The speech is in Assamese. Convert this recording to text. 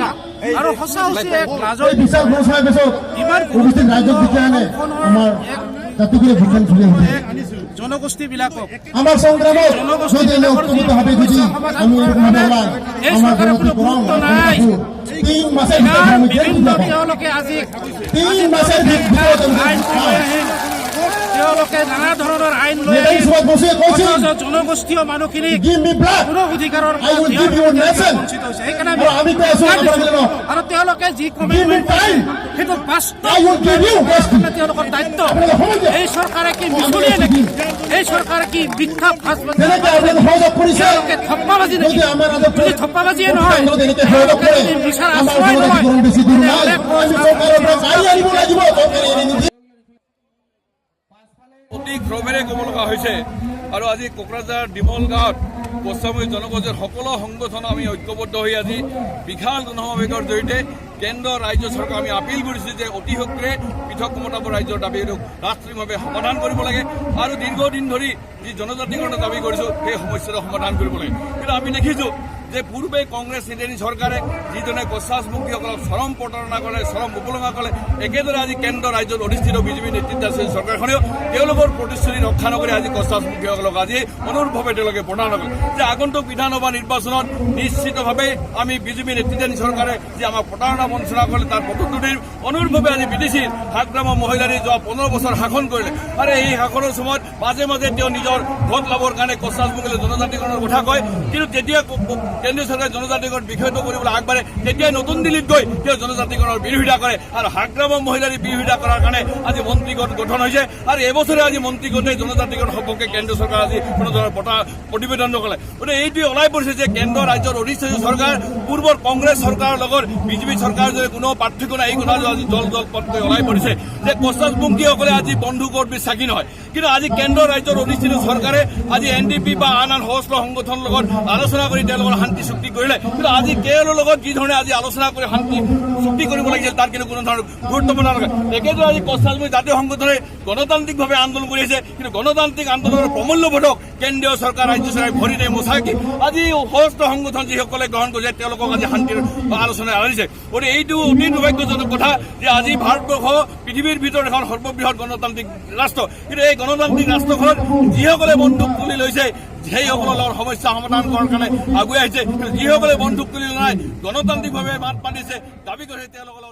সঁচা আৰু সঁচা হৈছে এক ৰাজৰ জনগোষ্ঠীবিলাকক আমাৰ সংগ্ৰামত এই চৰকাৰৰ কোনো গুৰুত্ব নাই। বিভিন্ন তেওঁলোকে আজি তেওঁলোকে নানা ধৰণৰ আইন লৈ জনগোষ্ঠীয় মানুহখিনিক কোনো অধিকাৰৰ বঞ্চিত হৈছে। সেইকাৰণে আৰু তেওঁলোকে যি কমিটমেণ্ট সেইটো বাস্তৱ তেওঁলোকৰ দায়িত্ব। এই চৰকাৰে কি মিছলীয়ে নেকি? এই চৰকাৰে কি মিথ্যা ফাঁচ তেওঁলোকে থপ্পাবাজি নেকি? যদি থপ্পাবাজিয়ে নহয় মিছাৰ আশ্ৰয় নহয় অতি ক্ৰমেৰে ক'ব লগা হৈছে। আৰু আজি কোকৰাঝাৰ ডিমল গাঁৱত পশ্চিমবংগ জনগোষ্ঠীৰ সকলো সংগঠন আমি ঐক্যবদ্ধ হৈ আজি বিশাল জনসমাৱেশৰ জৰিয়তে কেন্দ্ৰ ৰাজ্য চৰকাৰ আমি আপিল কৰিছোঁ যে অতি শীঘ্ৰে পৃথক ক্ষমতাবোৰ ৰাজ্যৰ দাবীটো ৰাষ্ট্ৰীয়ভাৱে সমাধান কৰিব লাগে আৰু দীৰ্ঘদিন ধৰি যি জনজাতিকৰণৰ দাবী কৰিছোঁ সেই সমস্যাটো সমাধান কৰিব লাগে। কিন্তু আমি দেখিছোঁ যে পূৰ্বে কংগ্ৰেছ নেতৃত্বাধীন চৰকাৰে যিজনে কছাৰীসকলক চৰম প্ৰতাৰণা কৰে, চৰম উপলুঙা কৰে, একেদৰে আজি কেন্দ্ৰ ৰাজ্যত অধিষ্ঠিত বিজেপি নেতৃত্বাধীন চৰকাৰখনেও তেওঁলোকৰ প্ৰতিশ্ৰুতি ৰক্ষা নকৰি আজি কছাৰীসকলক আজি অনুৰূপভাৱে তেওঁলোকে প্ৰদান কৰে যে আগন্তুক বিধানসভা নিৰ্বাচনত নিশ্চিতভাৱে আমি বিজেপি নেতৃত্বাধীন চৰকাৰে যি আমাক প্ৰতাৰণা বঞ্চনা কৰিলে তাৰ প্ৰতিশ্ৰুতিৰ অনুৰূপভাৱে আজি বিদেশী হাগ্ৰামৰ মহিলাৰী যোৱা 15 বছৰ শাসন কৰিলে আৰু এই শাসনৰ সময়ত মাজে মাজে তেওঁ নিজৰ ভোট লাভৰ কাৰণে কছাৰী জনজাতিকৰণৰ কথা কয়। কিন্তু তেতিয়া কেন্দ্ৰীয় চৰকাৰে জনজাতিকৰণ বিষয়টো কৰিবলৈ আগবাঢ়ে তেতিয়া নতুন দিল্লীত গৈ তেওঁ জনজাতিকৰণৰ বিৰোধিতা কৰে আৰু হাগ্ৰামৰ মহিলাৰী বিৰোধিতা কৰাৰ কাৰণে আজি মন্ত্ৰীগোট গঠন হৈছে আৰু এবছৰে আজি মন্ত্ৰীগোটে জনজাতিকৰণ সম্পৰ্কে কেন্দ্ৰীয় চৰকাৰে আজি কোনো ধৰণৰ প্ৰতিবেদন নকৰে। গতিকে এইটোৱে ওলাই পৰিছে যে কেন্দ্ৰ ৰাজ্যৰ অধিষ্ঠিত চৰকাৰ পূৰ্বৰ কংগ্ৰেছ চৰকাৰৰ লগত বিজেপি চৰকাৰ যদি কোনো পাৰ্থক্য নাই এই কথা আজি জল পটকৈ ওলাই পৰিছে যে কছাৰীসকলে আজি বন্ধুকোট বিশ্বাসী নহয়। কিন্তু আজি কেন্দ্ৰ ৰাজ্যৰ অধিষ্ঠিত চৰকাৰে আজি NDP বা আন সশস্ত্ৰ সংগঠনৰ লগত আলোচনা কৰি তেওঁলোকৰ শান্তি চুক্তি কৰিলে। কিন্তু আজি কেৰলৰ লগত যি ধৰণে আজি আলোচনা কৰি শান্তি চুক্তি কৰিব লাগিছিল তাৰ কিন্তু কোনো ধৰণৰ গুৰুত্বপূৰ্ণ নহয়। একেদৰে আজি কছাৰী জাতীয় সংগঠনে গণতান্ত্ৰিকভাৱে আন্দোলন কৰি আছে। কিন্তু গণতান্ত্ৰিক আন্দোলনৰ প্ৰমূল্যবোধক কেন্দ্ৰীয় চৰকাৰ ৰাজ্য চৰকাৰে ভৰি নাই মোচাকি আজি সশস্ত্ৰ সংগঠন যিসকলে গ্ৰহণ কৰিছে তেওঁলোকক আজি শান্তিৰ আলোচনাই আনিছে। গতিকে এইটো অতি দুৰ্ভাগ্যজনক কথা যে আজি ভাৰতবৰ্ষ পৃথিৱীৰ ভিতৰত এখন সৰ্ববৃহৎ গণতান্ত্ৰিক ৰাষ্ট্ৰ, কিন্তু এই গণতান্ত্ৰিক ৰাষ্ট্ৰখনত যিসকলে বন্দুক তুলি লৈছে সেইসকলৰ সমস্যা সমাধান কৰাৰ কাৰণে আগুৱাই আহিছে। যিসকলে বন্দুক তুলি নাই গণতান্ত্ৰিকভাৱে মাত মাতিছে দাবী কৰিছে তেওঁলোকৰ